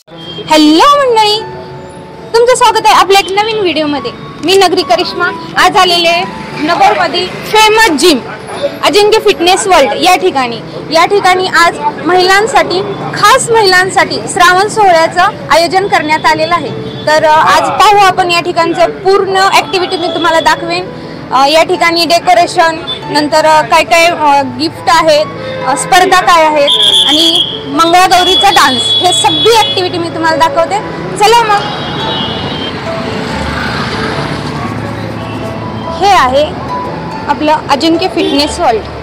Hello मंडळी, तुमचं स्वागत आहे आपल्या एक नवीन व्हिडिओमध्ये। मी नगरी करिश्मा आज आलेले नगरमधील फेमस जिम अजिंक्य फिटनेस वर्ल्ड या ठिकाणी आज महिलांसाठी, खास महिलांसाठी श्रावण सोहळ्याचं आयोजन करण्यात आलेलं आहे। तर आज पाहू आपण या ठिकाणचं पूर्ण ॲक्टिव्हिटी मी तुम्हाला दाखवेन। या ठिकाणी डेकोरेशन, नंतर काय काय गिफ्ट आहेत, स्पर्धा काय आहेत आणि मंगळागौरीचा डान्स, हे सगळी ॲक्टिव्हिटी मी तुम्हाला दाखवते। चला मग, हे आहे आपलं अजिंक्य फिटनेस वर्ल्ड।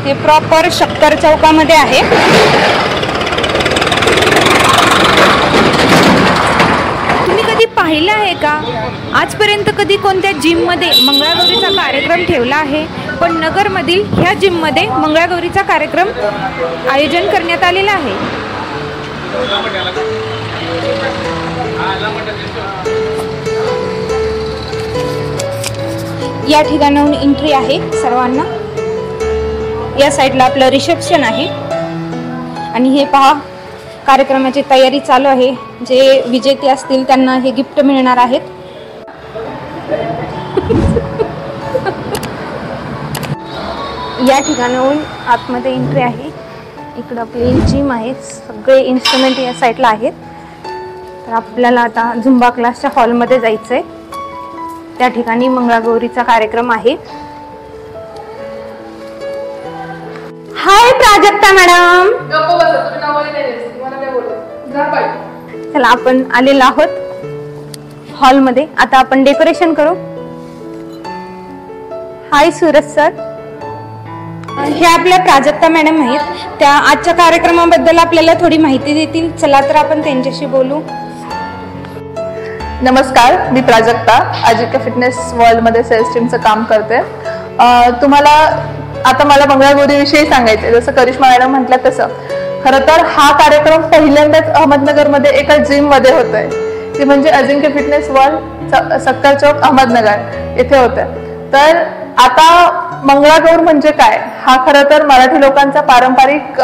हे प्रॉपर शक्कर चौकामध्ये आहे। तुम्ही कधी पाहिलं आहे का आजपर्यंत कधी कोणत्या जिममध्ये मंगळागौरीचा कार्यक्रम ठेवला आहे? पण नगरमधील ह्या जिममध्ये मंगळागौरीचा कार्यक्रम आयोजन करण्यात आलेला आहे। या ठिकाणाहून एंट्री आहे सर्वांना। या साइडला आपलं रिसेप्शन आहे आणि हे पहा, कार्यक्रमाची तयारी चालू आहे। जे विजेते असतील त्यांना हे गिफ्ट मिळणार आहेत। या ठिकाणाहून आतमध्ये एंट्री आहे। इकडं आपली जिम आहे, सगळे इन्स्ट्रुमेंट या साइडला आहेत। तर आपल्याला आता झुंबा क्लासच्या हॉलमध्ये जायचं आहे। त्या ठिकाणी मंगळागौरीचा कार्यक्रम आहे। हाय प्राजक्ता मॅडम। चला, आपण आलेलो आहोत हॉलमध्ये। आता आपण डेकोरेशन करू। हाय सूरज सर, हे आपल्या प्राजक्ता मॅडम आहेत। त्या आजच्या कार्यक्रमाबद्दल आपल्याला थोडी माहिती देतील। चला तर आपण त्यांच्याशी बोलू। नमस्कार, मी प्राजक्ता अजिंक्य फिटनेस वर्ल्ड मध्ये सेल्स टीमचं काम करते। तुम्हाला आता मला मंगळागौरीविषयी सांगायचं आहे। जसं करिश्मा मॅडम म्हटलं तसं खरं तर हा कार्यक्रम पहिल्यांदाच अहमदनगरमध्ये एका जिम मध्ये होतोय। ती म्हणजे अजिंक्य फिटनेस वर्ल्ड, सक्कर चौक, अहमदनगर येथे होतं। तर आता मंगळागौर म्हणजे काय, हा खरं तर मराठी लोकांचा पारंपरिक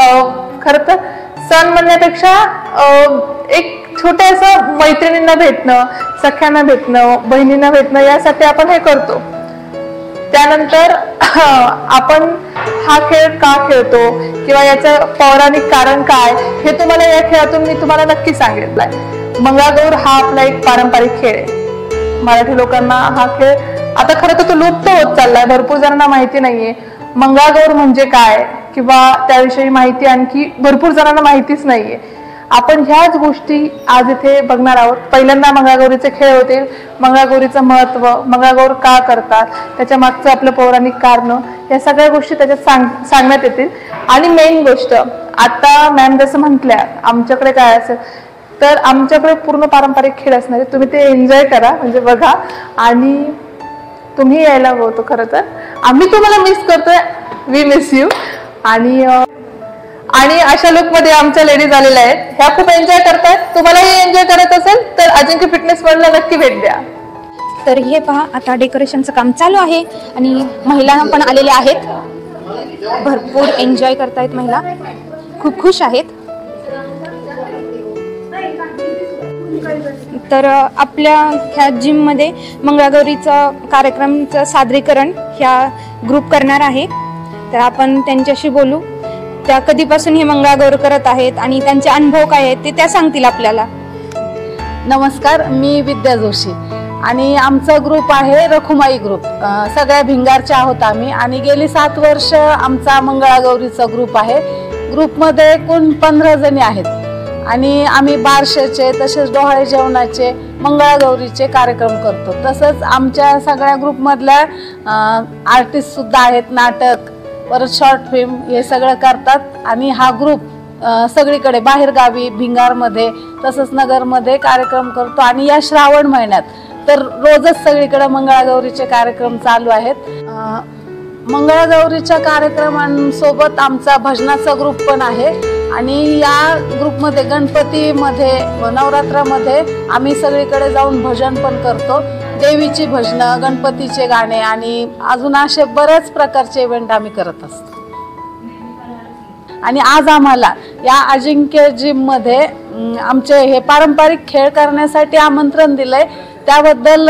खरं तर सण म्हणण्यापेक्षा एक छोटंसं मैत्रिणींना भेटणं, सख्यांना भेटणं, बहिणींना भेटणं, यासाठी आपण हे करतो। त्यानंतर आपण हा खेळ का खेळतो किंवा याचं पौराणिक कारण काय, हे तुम्हाला या खेळातून मी तुम्हाला नक्की सांगितलंय। मंगळागौर हा आपला एक पारंपरिक खेळ आहे। मराठी लोकांना हा खेळ आता खरं तर तो लुप्त होत चाललाय। भरपूर जणांना माहिती नाहीये मंगळागौर म्हणजे काय, किंवा त्याविषयी माहिती आणखी भरपूर जणांना माहितीच नाहीये। आपण ह्याच गोष्टी आज इथे बघणार आहोत। पहिल्यांदा मंगळागौरीचे खेळ होते, मंगळागौरीचं महत्त्व, मंगळागौर का करतात, त्याच्या मागचं आपलं पौराणिक कारण, या सगळ्या गोष्टी त्याच्यात सांगण्यात येतील। आणि मेन गोष्ट, आता मॅम जसं म्हटल्या आमच्याकडे काय असेल, तर आमच्याकडे पूर्ण पारंपरिक खेळ असणार आहे। तुम्ही ते एन्जॉय करा, म्हणजे बघा, आणि तुम्ही यायला होतो। खरं तर आम्ही तुम्हाला मिस करतोय, वी मिस यू। आणि अशा लुकमध्ये आमच्या लेडीज आलेल्या आहेत, ह्या खूप एन्जॉय करतात। तुम्हालाही एन्जॉय करत असेल तर अजिंक्य फिटनेस वर्ल्डला नक्की भेट द्या। तर हे पहा, आता डेकोरेशनचं काम चालू आहे आणि महिला पण आलेल्या आहेत। भरपूर एन्जॉय करतायत महिला, खूप खुश आहेत। तर आपल्या ह्या जिममध्ये मंगळागौरीचं कार्यक्रमचं सादरीकरण ह्या ग्रुप करणार आहे। तर आपण त्यांच्याशी बोलू। त्या कधीपासून हे मंगळागौर करत आहेत आणि त्यांचे अनुभव काय आहेत ते त्या सांगतील आपल्याला। नमस्कार, मी विद्या जोशी आणि आमचा ग्रुप आहे रखुमाई ग्रुप। सगळ्या भिंगारच्या आहोत आम्ही आणि गेली 7 वर्ष आमचा मंगळागौरीचा ग्रुप आहे। ग्रुपमध्ये एकूण 15 जणी आहेत आणि आम्ही बारशाचे, तसेच डोहाळे जेवणाचे, मंगळागौरीचे कार्यक्रम करतो। तसंच आमच्या सगळ्या ग्रुपमधल्या आर्टिस्ट सुद्धा आहेत, नाटक, परत शॉर्ट फिल्म, हे सगळं करतात। आणि हा ग्रुप सगळीकडे बाहेरगावी, भिंगारमध्ये, तसंच नगरमध्ये कार्यक्रम करतो। आणि या श्रावण महिन्यात तर रोजच सगळीकडे मंगळागौरीचे कार्यक्रम चालू आहेत। मंगळागौरीच्या कार्यक्रमांसोबत आमचा भजनाचा ग्रुप पण आहे आणि या ग्रुपमध्ये गणपतीमध्ये नवरात्रामध्ये आम्ही सगळीकडे जाऊन भजन पण करतो। देवीची भजनं, गणपतीचे गाणे आणि अजून असे बरेच प्रकारचे इव्हेंट आम्ही करत असतो. आणि आज आम्हाला या अजिंक्य जिममध्ये आमचे हे पारंपरिक खेळ करण्यासाठी आमंत्रण दिलंय. त्याबद्दल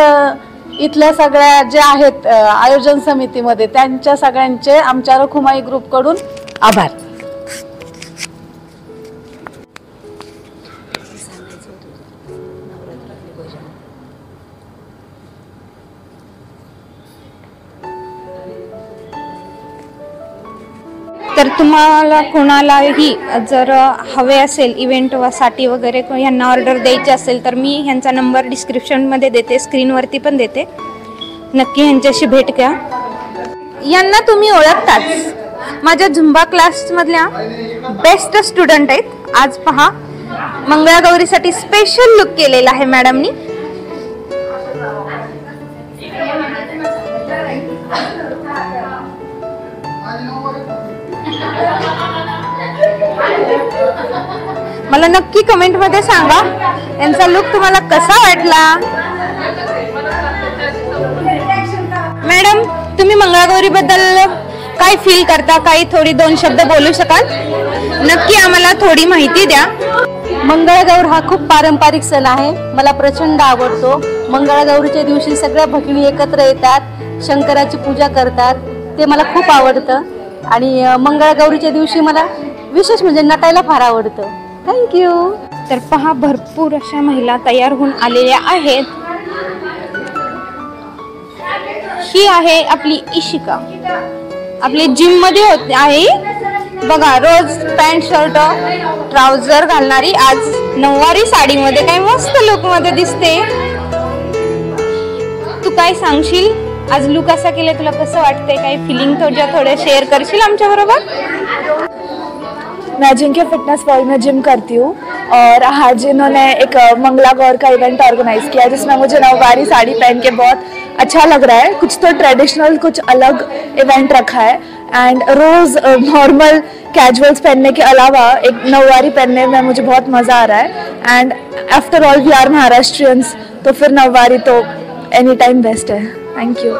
इथल्या सगळ्या जे आहेत आयोजन समितीमध्ये त्यांच्या सगळ्यांचे आमच्या रखुमाई ग्रुपकडून आभार. तर तुम्हाला कोणालाही जर हवे असेल इव्हेंटसाठी वगैरे ह्यांना ऑर्डर द्यायची असेल तर मी ह्यांचा नंबर डिस्क्रिप्शनमध्ये देते, स्क्रीनवरती पण देते. नक्की ह्यांच्याशी भेट घ्या. यांना तुम्ही ओळखताच, माझ्या झुंबा क्लासमधल्या बेस्ट स्टुडंट आहेत. आज पहा मंगळागौरीसाठी स्पेशल लुक केलेला आहे मॅडमनी. मला नक्की कमेंट मध्ये सांगा यांचा लुक तुम्हाला कसा वाटला. मॅडम, तुम्ही मंगळागौरी बद्दल काय फील करता, काही थोडी 2 शब्द बोलू शकाल? नक्की आम्हाला थोडी माहिती द्या. मंगळागौर हा खूप पारंपरिक सण आहे, मला प्रचंड आवडतो. मंगळागौरीच्या दिवशी सगळ्या भगिनी एकत्र येतात, शंकराची पूजा करतात, ते मला खूप आवडतं. आणि मंगळागौरीच्या दिवशी मला विशेष म्हणजे नटायला फार आवडतं. थँक्यू. तर पहा भरपूर अशा महिला तयार होऊन आलेल्या आहेत. ही आहे आपली इशिका, आपली जिम मध्ये होते आहे बघा. रोज पॅन्ट शर्ट ट्राउझर घालणारी आज नऊवारी साडीमध्ये काय मस्त लुक मध्ये दिसते. तू काय सांगशील आज लुक असा केले, तुला कसं वाटतंय, काही फिलिंग थोडं शेअर करशील आमच्या बरोबर? मैं अजिंक्य फिटनेस वर्ल्ड में जिम करती हूँ और आज इन्होंने एक मंगला गौर का इवेंट ऑर्गेनाइज किया जिसमें मुझे नौवारी साड़ी पहन के बहुत अच्छा लग रहा है. कुछ तो ट्रेडिशनल, कुछ अलग इवेंट रखा है. एंड रोज़ नॉर्मल कैजुअल्स पहनने के अलावा एक नौवारी पहनने में मुझे बहुत मज़ा आ रहा है. And after all we are Maharashtrians, तो फिर नौवारी तो एनी टाइम बेस्ट है. थँक्यू.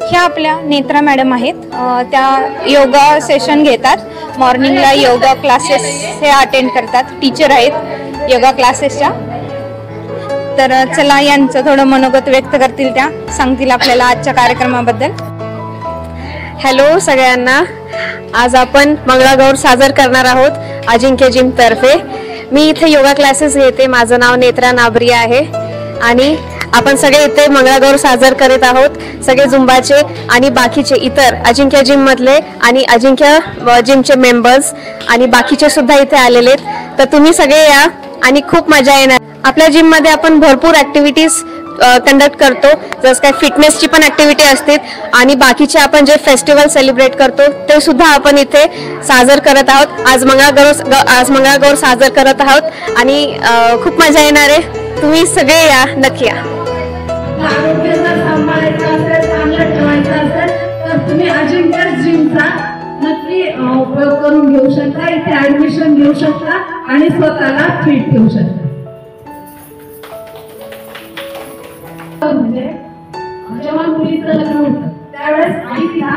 ह्या आपल्या नेत्रा मॅडम आहेत. त्या योगा सेशन घेतात. मॉर्निंगला योगा क्लासेस हे अटेंड करतात. टीचर आहेत योगा क्लासेसच्या. तर चला यांचं थोडं मनोगत व्यक्त करतील, त्या सांगतील आपल्याला आजच्या कार्यक्रमाबद्दल. हॅलो सगळ्यांना. आज आपण मंगळागौर साजर करणार आहोत अजिंक्य जिम तर्फे. मी इथे योगा क्लासेस घेते. माझं नाव नेत्रा नाबरिया आहे आणि आपण सगळे इथे मंगळागौर साजर करत आहोत. सगळे झुंबाचे आणि बाकीचे इतर अजिंक्य जिम मधले आणि अजिंक्य जिमचे मेंबर्स आणि बाकीचे सुद्धा इथे आलेले आहेत. तर तुम्ही सगळे या आणि खूप मजा येणार. आपल्या जिम मध्ये आपण भरपूर ऍक्टिव्हिटीज कंडक्ट करतो, जसं काय फिटनेसची पण ऍक्टिव्हिटी असते आणि बाकीचे आपण जे फेस्टिवल सेलिब्रेट करतो ते सुद्धा आपण इथे साजर करत आहोत. आज मंगळागौर साजर करत आहोत आणि खूप मजा येणार आहे. तुम्ही सगळे या, नक्की या. आरोग्य जर सांभाळायचं असेल, चांगलं ठेवायचं असेल तर तुम्ही अजिंक्य जिमचा नक्की उपयोग करून घेऊ शकता. इथे ऍडमिशन घेऊ शकता आणि स्वतःला फिट ठेवू शकता. म्हणजे जेव्हा मुलीचं लग्न होतं त्यावेळेस आई तिला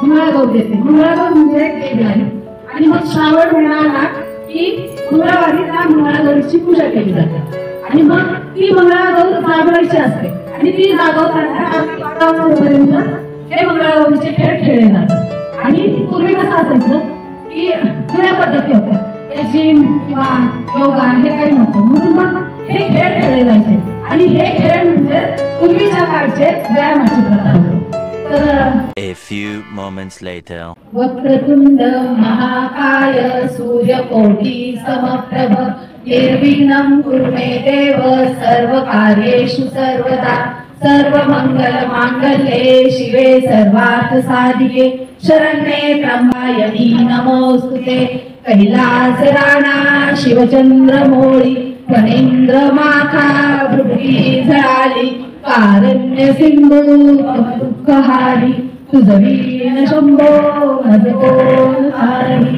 मंगळागौर देते. मंगळागौर म्हणजे डेडलाईन. आणि मग श्रावण महिना आला की मंगळवारी त्या मंगळागौरीची पूजा केली जाते आणि मग ती मंगळागौर जागवायची असते आणि ती जागवताना पर्यंत हे मंगळागौरीचे खेळ खेळले जातात. आणि पूर्वी कसं असायचं की जुन्या पद्धती होत्या, जिम किंवा योगा हे काही नव्हतं, म्हणून मग हे खेळ खेळले जायचे. आणि हे खेळ म्हणजे पूर्वीच्या काळचे व्यायामाचे प्रकार होते. A few moments later. Vakratunda महाकाय सूर्यकोटि समप्रभ निर्विघ्नं कुरु मे देव सर्वकार्येषु सर्वदा. सर्वमंगलमांगल्ये शिवे सर्वार्थ साधिके शरण्ये त्र्यंबके नमोस्तुते. कैलास राणा शिवचंद्र मोळी फणींद्र माथा भृगी झळाली. कारण्य सिंधू दुःखहारी तुझवीन शंभो मज कोण हारी.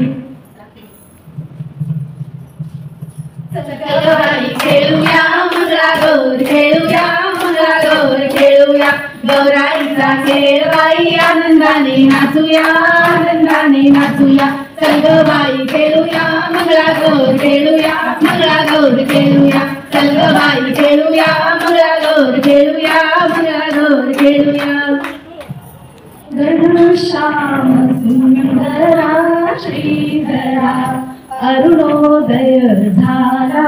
खेळूया मुद्रा मंगळागौर खेळूया मंगळागौर खेळूया गौराईचा खेळ बाई आनंदाने नाचूया आनंदाने नाचूया चल ग बाई खेळूया मंगळागौर खेळूया मंगळागौर खेळूया चल ग बाई खेळूया मंगळागौर खेळूया मंगळागौर खेळूया घनश्याम सुंदरा श्रीधरा अरुणोदय झाला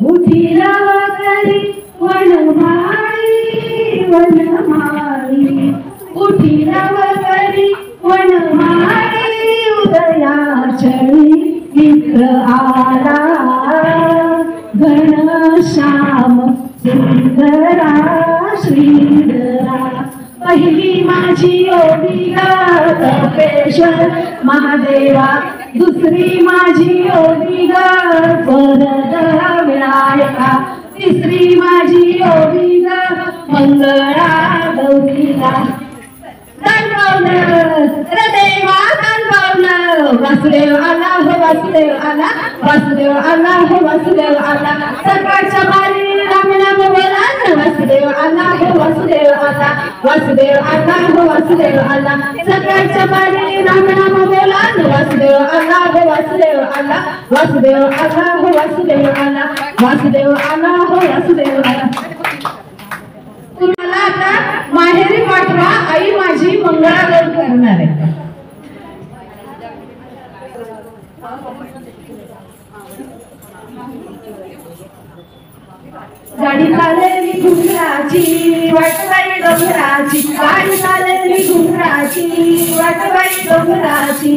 उठिला करी वनमाळी वनमाळी उठिला करी वनमाळी उदयाचळी मित्र आला घनश्याम सुंदरा श्रीधरा पहिली माझी ओवी तपेश्वर महादेवा दुसरी माझी ओवी वरद विनायका तिसरी माझी ओवी मंगळा गौरीला देवा वासुदेव आला हो वासुदेव आला वासुदेव आला हो वासुदेव आला सकाळच्या बारी राम नाम बोला वासुदेव आला हो वासुदेव आला वासुदेव आला हो वासुदेव आला सकाळच्या बारी राम नाम बोला वासुदेव आला हो वासुदेव आला वासुदेव आला हो वासुदेव आला वासुदेव आला हो वासुदेव आला तुम्हाला आता माहेरी पाठवा आई माझी मंगळागौर करणार आहे गाडी चालली घुंगराची वाटबाई डोंगराची गाडी चालली घुंगराची वाटबाई डोंगराची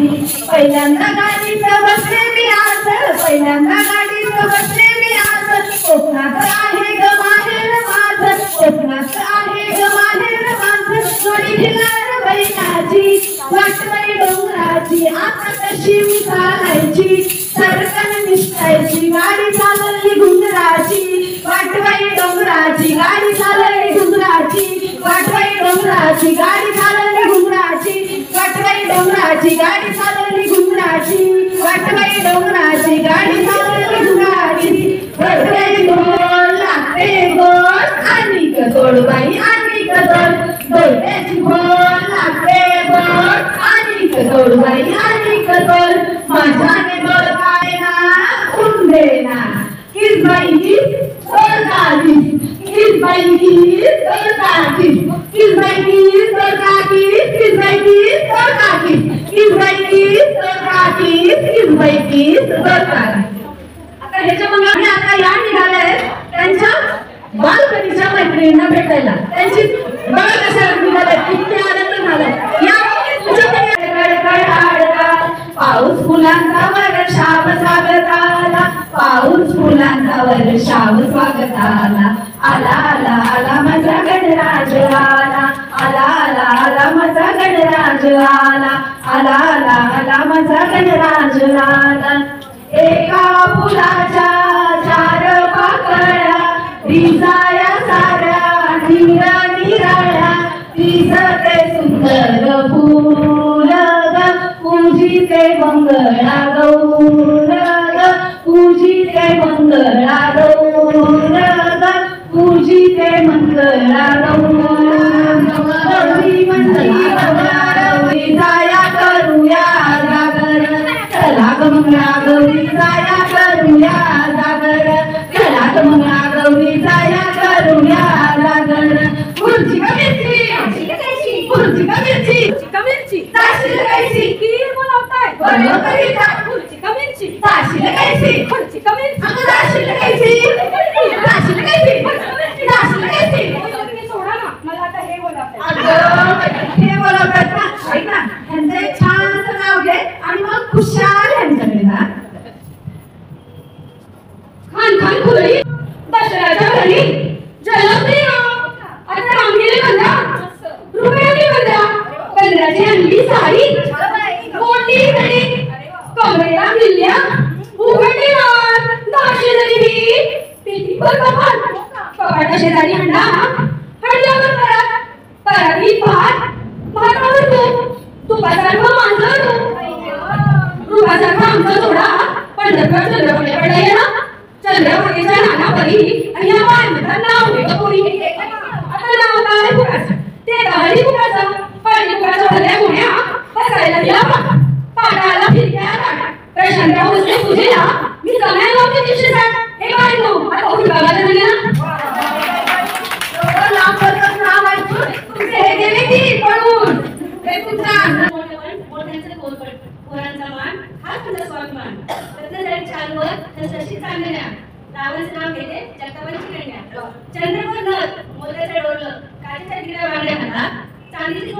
पहिल्यांदा गाडीत बसले मी आज पहिल्यांदा गाडीत बसले मी आज कोकणात आहे ग माहेर माझ कोकणात आहे ग माहेर माझ जोडी भिलार बैलाची वाटबाई डोंगराची आता कशी मी चालायची सरकन निसटायची गाडी चालली घुंगराची वाटबाई डोंगराची गाडी चालली घुंगराची वाटबाई डोंगराची गाडी चालली घुंगराची वाटबाई डोंगराची गाडी चालली घुंगराची वाटबाई डोंगराची गाडी चालली घुंगराची वाटबाई ढोल लागते गोल आणि कदोडबाई आणि कदोड डोळ्याची ढोल लागते गोल आणि कदोडबाई आणि कदोड माझ्याने डोळ काय ना उंदेना किस बाई किस किस बाई किस किस बाई किस किस बाई किस किस बाई किस बाई किस आता ह्याच्या मग आता या निघाल्या त्यांच्या बालपणीच्या मैत्रिणींना भेटायला त्यांची बघा कशा निघाल्या किती आनंद झाला या पाऊस फुलांचा वर्षाव स्वागताला पाऊस फुलांचा वर्षाव स्वागताला आला आला आला माझा गणराज आला आला आला आला माझा गणराज आला आला आला आला माझा गणराज आला एका फुलाच्या चार पाकळ्या दिसाया साऱ्या निराळ्या दिसते सुंदर फूल पूजिते मंगळा गौर पूजिते मंगळा गौर पूजिते मंगळा गौरी मंगळी जाया करूया जागर चला ग मंगळा गौरी जाया करूया जागर चला ग मंगळा गौरी जाया करूया जागर खुर्ची का मिरची खुर्ची का मिरची ताशी लगायची खीर बनवताय खुर्ची का मिरची ताशी लगायची खुर्ची का मिरची अगं ताशी लगायची ताशी लगायची ताशी लगायची सोडा ना मला आता हे बोलावताय अगं हे बोलावताय ना ऐक ना ह्यांचं एक छानसं नाव घे आणि मग खुशाल ह्यांच्याकडे जा खान खान खुली दशराच्या घरी जलमली आता रामगिरी बंदा रुपयाची बंदा बंदाची अंगी साडी मोठी घडी कमरेला किल्ल्या उघडली मान दाशी जरी पेटी पर कपाट कपाटा शेजारी अंडा हडल्यावर पराती भात भातावर तुपासारखं माझं रूपासारखं आमचा थोडा पंढरपूर चंद्रपूर पडायला चंद्रवतीच्या नानापरी आणि या बाळाचं नाव आहे कोणी आता नाव काय फुकाचं ते गाडी फुकाचं पाणी फुकाचं भल्या गुण्या बसायला दिला पाटाला फिरक्या प्रशांतराव बसले पूजेला मी समय लावते दिवशीसाठी हे काय नो आता उभी गावाला झाली ना लांब पडत नाव ऐकून तुमचे हे गेले की पळून हे तुमचा मोठ्यांचं पोरांचा मान हा तुझा स्वाभिमान रत्नजरी छानवर तसशी चांदण्या रावणाचं नाव घेते जगताबाईची कन्या चंद्रपूर नद मोत्याचं डोरलं काचेच्या गिऱ्या बांगड्या हातात चांदीची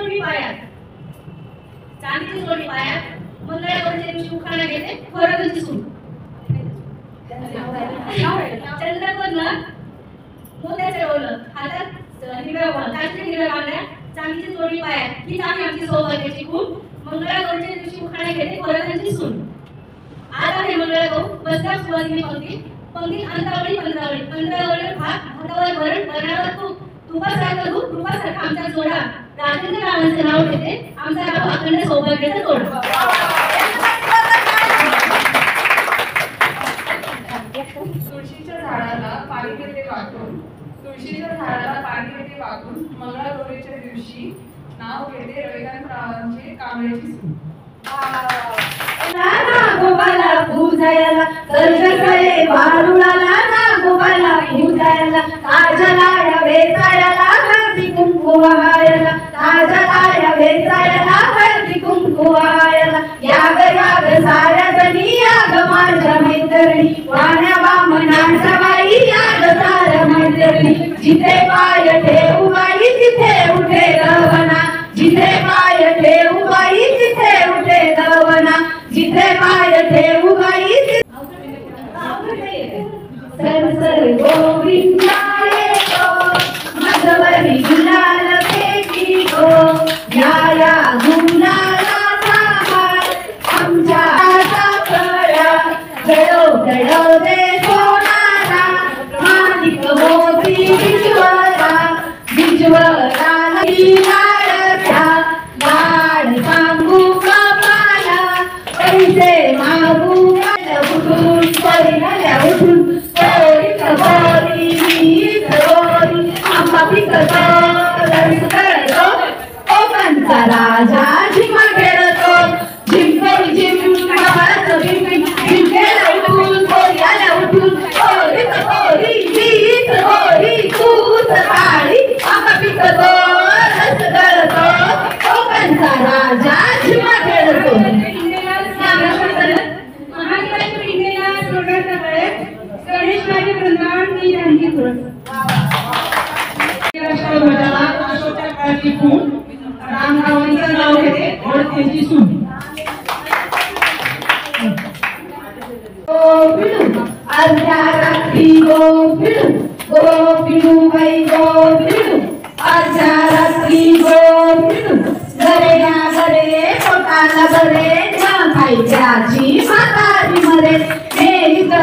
जोडणी पायात मंगळागौरीच्या दिवशी उखाणा घेते खोरागंची सून चंद्रपूर नद मोत्याचं डोरलं हातात हिरव्या काचेच्या गिऱ्या बांगड्या चांदीची जोडणी पायात ही आम्ही आमची सौभाग्याची खून मंगळागौरीच्या दिवशी उखाणा घेते खोरागंची सून आज आहे मंगळागौर बसल्या सुवासिनी पंक्ती अंतरावळी पंधरावळी भातावर वरण वरणावर तूप तुपासारखं दूध तुपासारखं आमचा जोडा राजेंद्र रावांचं नाव घेते आमचा राव अखंड सौभाग्याचा जोडा तुळशीच्या झाडाला पाणी घेते वाकून मंगळागौरीच्या दिवशी नाव घेते रविकांत रावांचे कांबळेची सून गोपाला पूजायला सर्जसळे वारुळाला गोपाला पूजायला काजलाया वेचायला हळदी कुंकू वाहायला काजलाया वेचायला हळदी कुंकू वाहायला याग याग साऱ्या जणी याग माझ्या मैत्रिणी वाण्या वामनांच्या बाई याग साऱ्या मैत्रिणी जिथे पाय ठेवू बाई तिथे उठे रवना जिथे पाय ठेवू बाई तिथे उठे रवना जिथे पाय ठेवू बाई सर सर गोविंदाये तो मधवरी गुलाल फेकी तो या गुलाला साहार आमच्या कळा गडो गडो दे सोनारा माणिक मोती बिजवरा लाडच्या लाड सांगू कपाला पैसे मागू उठून परिणाल्या उठून कोकणचा राजा झिमा खेळतो झिमकरी झिम झिमकेला उठून कोऱ्याला उठून तूच काळी आंबा पिकतो रस गळतो कोकणचा राजा झिमा खेळतो गणेश माझे वृंदावन मी त्यांची रामरावांचं नाव घेते त्यांची सून अर्ध्या रात्री गोपिडू बाई गोपिडू अर्ध्या रात्री गोपिडू घरे या घरे पोटाला बरे खायच्याची म्हातारी मरे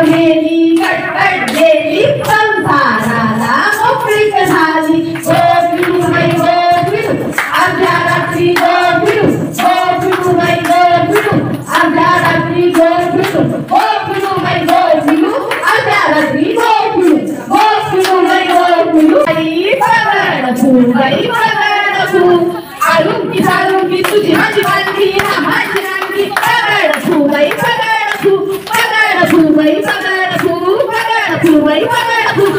मेली कटकट गेली संसाराला मोकळीक झाली गोपिडू बाई गोपिडू अर्ध्या रात्री गोपिडू बाई गोपिडू अर्ध्या रात्री गोपिडू बाई गोपिडू अर्ध्या रात्री गोपिडू बाई गोपिडू बाई पगड फूल आलुंकी सालुंकी तुझी माझी पालखी माझी रांगी पगड फूल बाई पगड फूल बाई पगड फूल बाई पगड फूल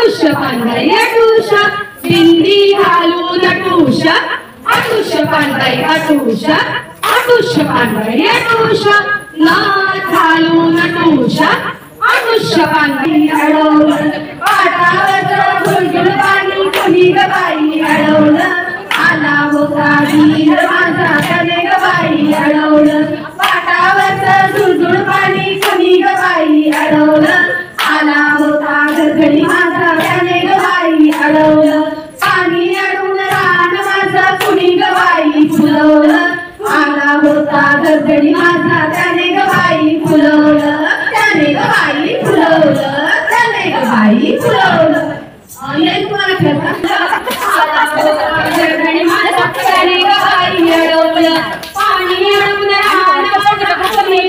अटुष पांढरी अटुष बिंदी घालून अटुष अटुष पांढरी अटुष पांढरी अटुष नाथ घालून अटुष अटुष पांढरी अडवलं पाटावर गुलगुल पाणी कोणी ग बाई अडवलं आला होता वीर माझा त्याने ग बाई अडवलं पाटावर झुळझुळ पाणी कोणी ग बाई अडवलं आला होता गडगडी माझा त्याने ग बाई अडवलं पाणी अडवून रान माझं कुणी ग बाई फुलवलं आला होता गडगडी माझा त्याने ग बाई फुलवलं त्याने ग बाई फुलवलं त्याने ग बाई फुलवलं तुम्हाला खेळता गडगडी माझा त्याने ग बाई अडवलं पाणी अडवून रान माझं कुणी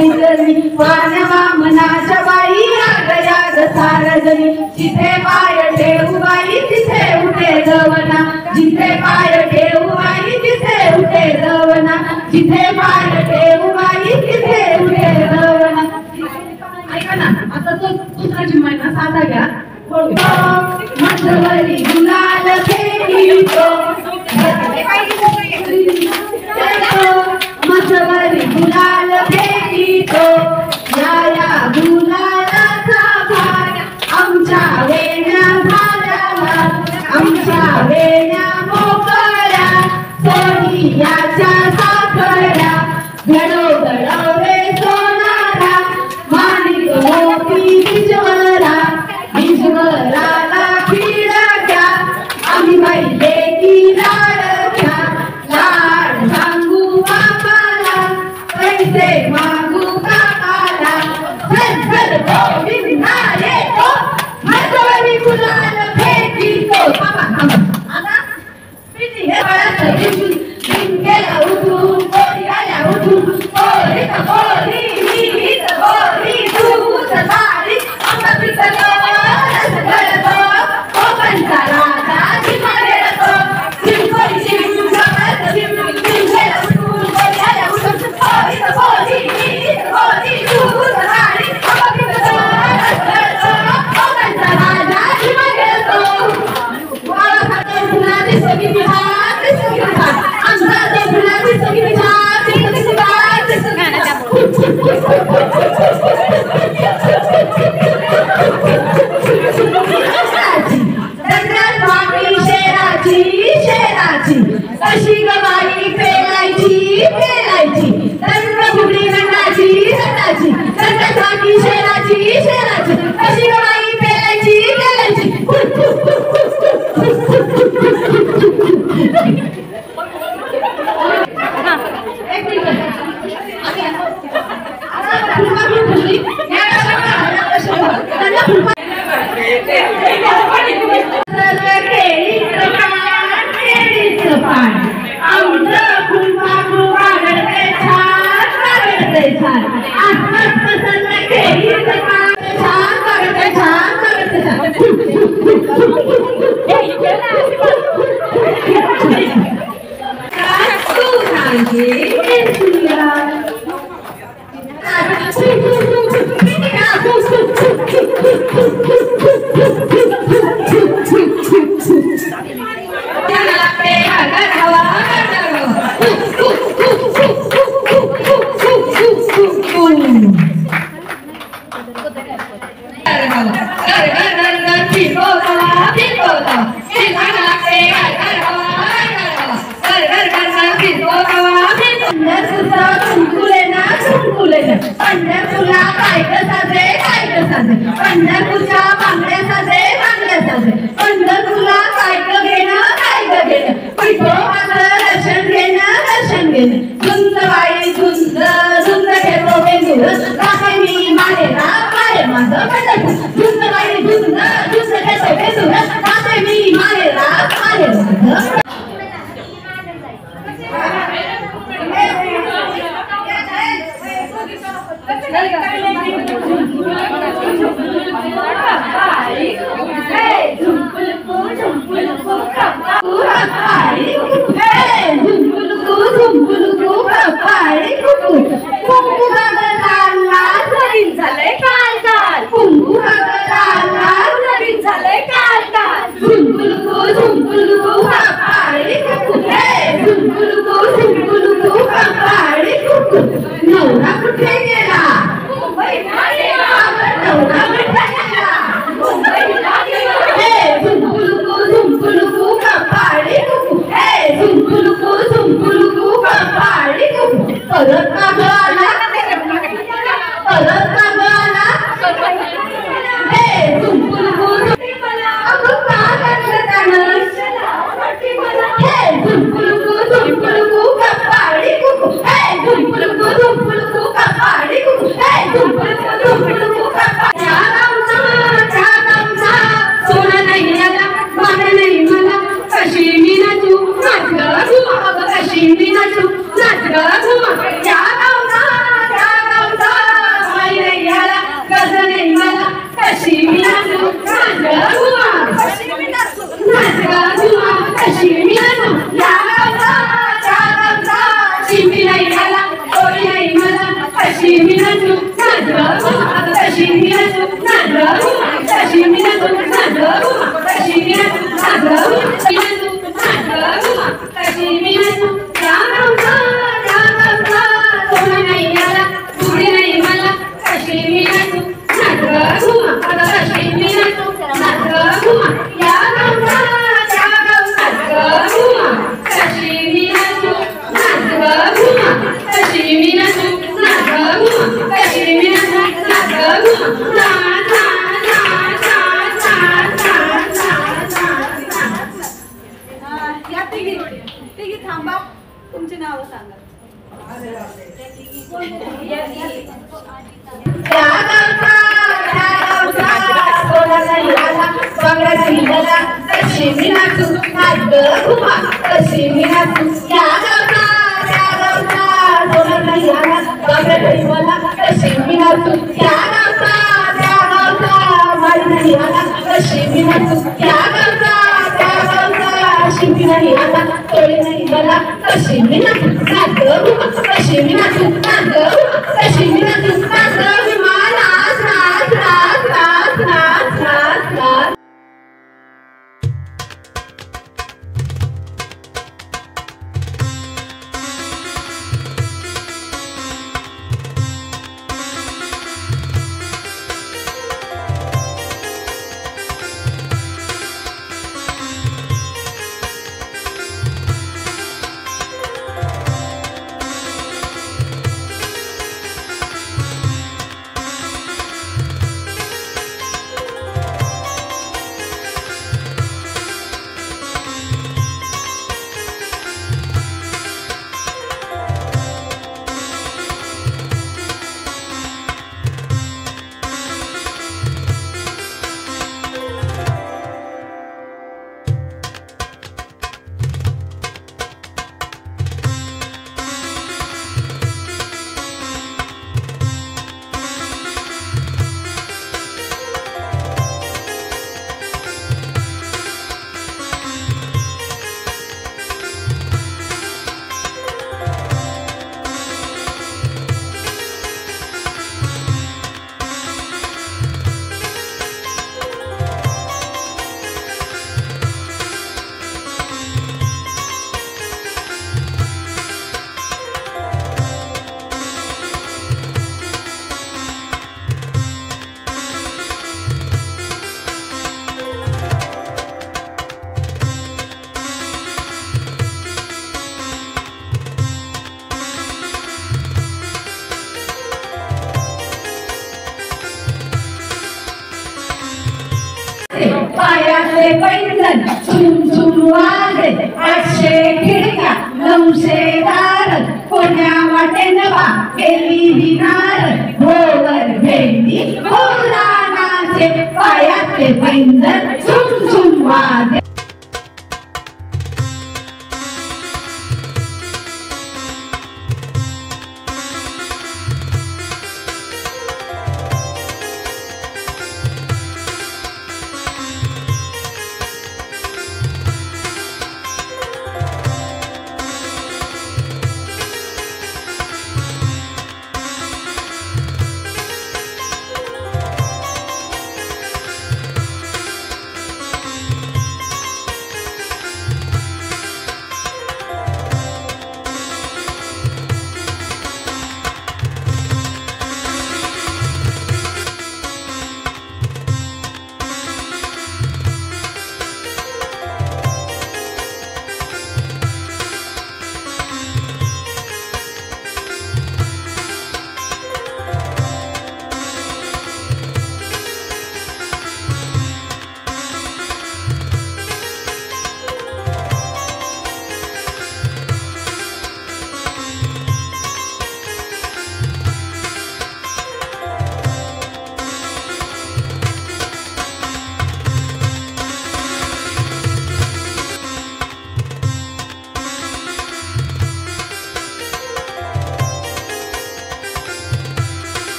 मैत्रिणी वानवा मनाच्या बाई याद सारजणी जिथे पाय ठेवू बाई तिथे उठे रवना जिथे पाय ठेवू बाई तिथे उठे रवना जिथे पाय ठेवू बाई तिथे उठे रवना. ऐका ना आता तो दुसरा जिम्मा ना साधा घ्या. मधवरी गुलाल फेरीतो मधवरी गुलाल फेरीतो या गुलालाचा भार आमच्या वेण्या झाल्या आमच्या वेण्या मोकळ्या सोनियाच्या साखळ्या घडो घडवले सोनारा माणिक मोती विजवरा विजवराला खिळक्या आम्ही पाहिले की लाडक्या लाड सांगू बापाला पैसे मागू काकाला चल चल गोविंदा येतो मधवरी गुलाल फेकीतो. आता पिटी हे बाळाचं दिसून गेला उठून कोणी आल्या उठून कोणी तर कोणी मी तर कोणी तू तर साडी आम्हा पिकलो रस गळतो कोकणचा राजा जिमा गेलतो चिंकोरी चिंचा गळत गेला उठून कोणी आल्या उठून कोणी तर कोणी मी तर कोणी तू तर साडी आम्हा पिकलो रस गळतो कोकणचा राजा जिमा गेलतो. वाळा खाते फुलाची सगळी बिहार सगळी बिहार आमचा ते फुलाची सगळी बिहार सगळी बिहार शेराची कशी गवाई पेलायची पेलायची दंड फुगडी रंगाची रंगाची दंडाची शेराची शेराची कशी गवाई पेलायची पेलायची. पंढरपूरच्या बांगड्या साजे बांगड्या साजे पंढरपूरला काय घेणं काय घेणं विठोबाचं दर्शन घेणं झुंज बाई झुंज झुंज घेतो बेंदूर काहे मी माहेरा माहेर माझं पंढरपूर झुंज बाई झुंज झुंज घेतो बेंदूर काहे मी माहेरा माहेर माझं. नवरा कुठे गेला कशी मी नाचू नाच ग झुमा त्या गावचा पायातले पैंजण झुम झुम वाजे, 800 खिडक्या 900 दार, कोण्या वाटेनवा गेली ही नार, भोवर भेंडी भोवरानाचे, पायातले पैंजण झुम झुम वाजे.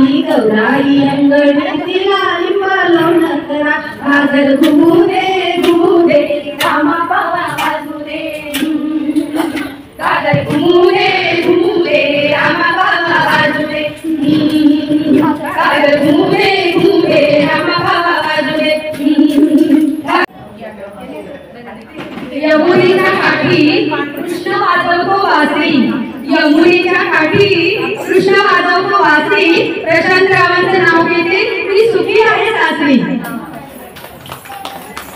आई गौराई अंगणी तिला लिंब लावून करा घागर घुमू दे रामा बाबा वाजू दे घागर घुमू दे रामा बाबा वाजू दे घागर घुमू दे रामा बाबा वाजू दे यमुनेच्या काठी कृष्ण वाजवतो वासरी यमुनेच्या काठी कृष्ण वाजवतो वासरी प्रशांतरावांचं नाव घेते ती सुखी आहे सासरी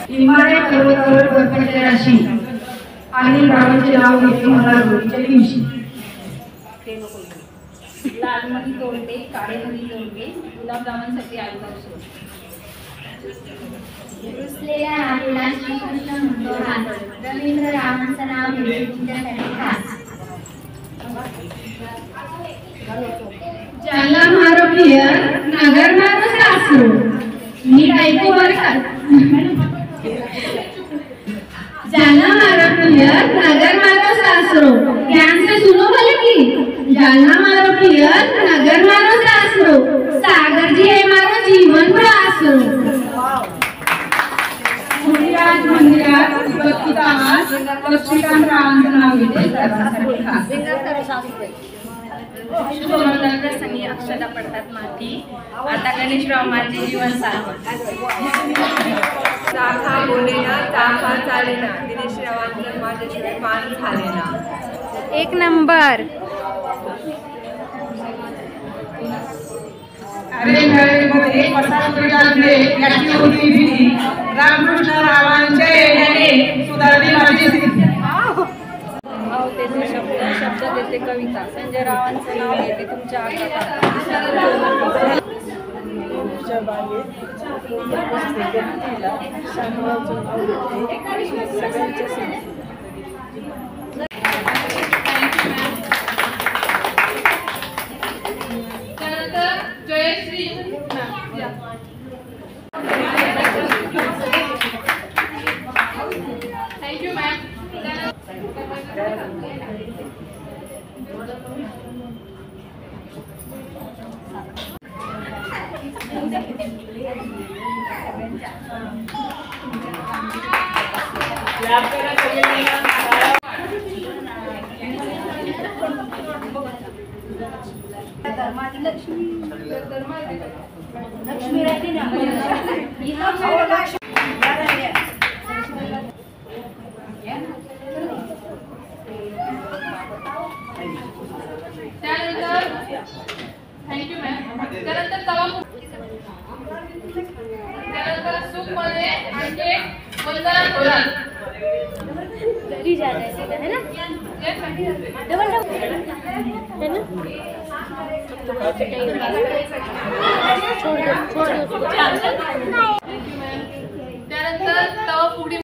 हिमालय पर्वतावर बर्फाची राशी आणि रावांचे नाव घेते मंगळागौरीच्या दिवशी लालमणी तोंडे काळेमणी तोंडे गुलाबजामांसाठी आयुष्य रुसलेल्या राहुला श्रीकृष्ण म्हणतो हात रवींद्र रावांचं नाव घेते तुमच्यासाठी खास ज्याला मारो पियर नगर मारो सासू मी ऐकू बर का ज्याला मारो पियर नगर मारो सासरो ध्यान से सुनो भले की ज्याला मारो पियर नगर मारो सासरो सागर जी है मारो जीवन भर आसरो मुनिराज मंदिरात भक्तिदास लक्ष्मीकांत रावांचं नाव घेते सर्वांसाठी खास प्रसंगी अक्षता पडतात माती आता गणेशराव माझे जीवन चाखा बोलेना चाखा चालेना दिनेशरावांचं माझ्याशिवाय मान झालेना एक नंबर अरे मध्ये पसारले याची होती भीती रामकृष्ण रावांच्या येण्याने सुधारली माझी स्थिती भावतेचे शब्द देते कविता संजय रावांचं नाव घेते तुमच्या जयश्री थँक्यू मॅम लक्ष्मी राहते ना थँक्यू मॅम त्यानंतर तवा त्यानंतर सूप मध्ये आणखी वंदना थोरात घरी जाना है ना डबल है ना छोड़ दो त्यानंतर तवा फुगडी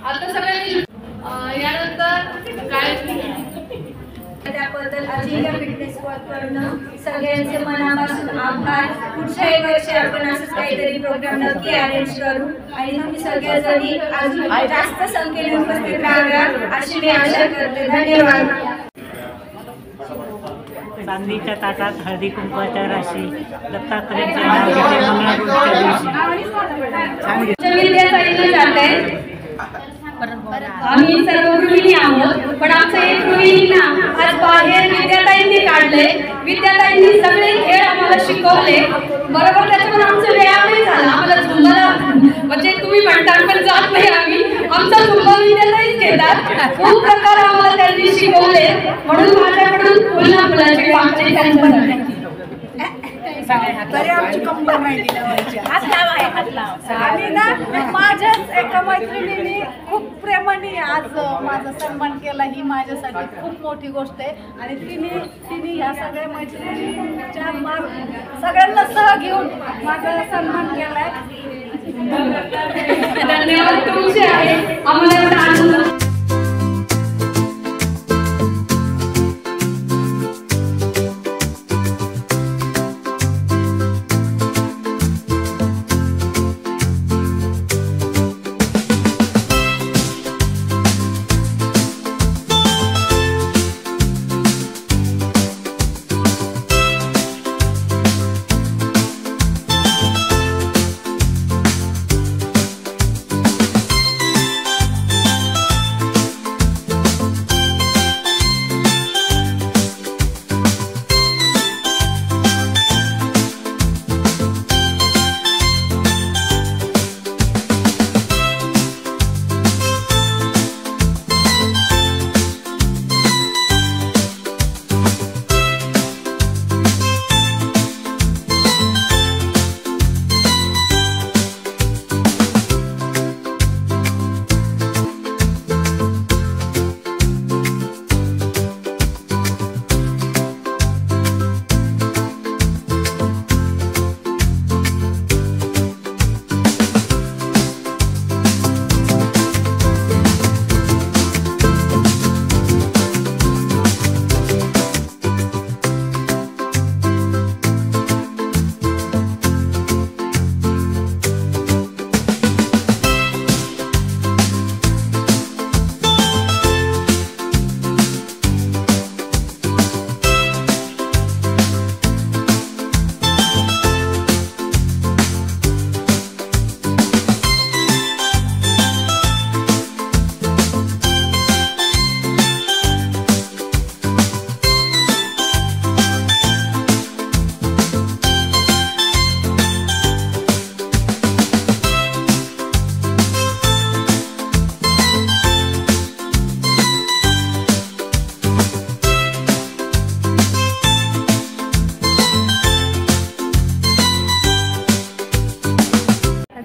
आता सगळ्यांनी यानंतर काय त्याबद्दल अजिंक्य फिटनेस वॉक करणं सगळ्यांचे मनापासून आभार पुढच्याही वर्षी आपण असंच काहीतरी प्रोग्राम नक्की अरेंज करू आणि तुम्ही सगळ्याजणी अजून जास्त संख्येने उपस्थित राहाव्या अशी मी आशा करते धन्यवाद चांदीच्या ताटात हळदी कुंकवाच्या राशी दत्तात्रयांचे नाव घेते मंगळागौरीच्या दिवशी आम्ही सर्व गृहिणी आहोत पण आमचं एक गृहिणी नाव आज बाहेर विद्याताईंनी काढले विद्याताईंनी सगळे खेळ आम्हाला शिकवले बरोबर त्याच्यामुळे आमचं व्यायाम नाही झाला आम्हाला झुंबाला म्हणजे तुम्ही म्हणता पण जात नाही आम्ही आमचा झुंबा विद्याताईच घेतात खूप प्रकार आम्हाला त्यांनी शिकवले म्हणून माझ्याकडून पुन्हा फुलाची पाकळी त्यांनी तरी आमची कंबर नाही दिली हात लावा आणि ना माझ्याच एका मैत्रिणीने खूप प्रेमाने आज माझा सन्मान केला ही माझ्यासाठी खूप मोठी गोष्ट आहे आणि तिने ह्या सगळ्या मैत्रिणींच्या सगळ्यांना सह घेऊन माझा सन्मान केलाय धन्यवाद तुमचे आहे आम्हाला आनंद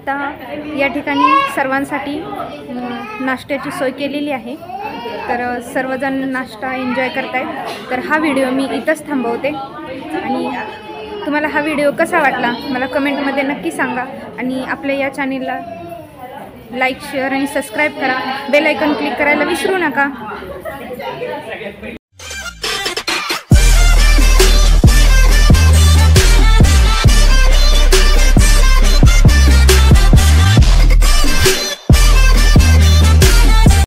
आता या ठिकाणी सर्वांसाठी नाश्त्याची सोय केलेली आहे, तर सर्वजण नाश्ता एन्जॉय करतायत। तर हा व्हिडिओ मी इथंच थांबवते आणि तुम्हाला हा व्हिडिओ कसा वाटला मला कमेंटमध्ये नक्की सांगा आणि आपल्या या चॅनेलला लाईक, शेअर आणि सबस्क्राईब करा। बेल आयकॉन क्लिक करायला विसरू नका।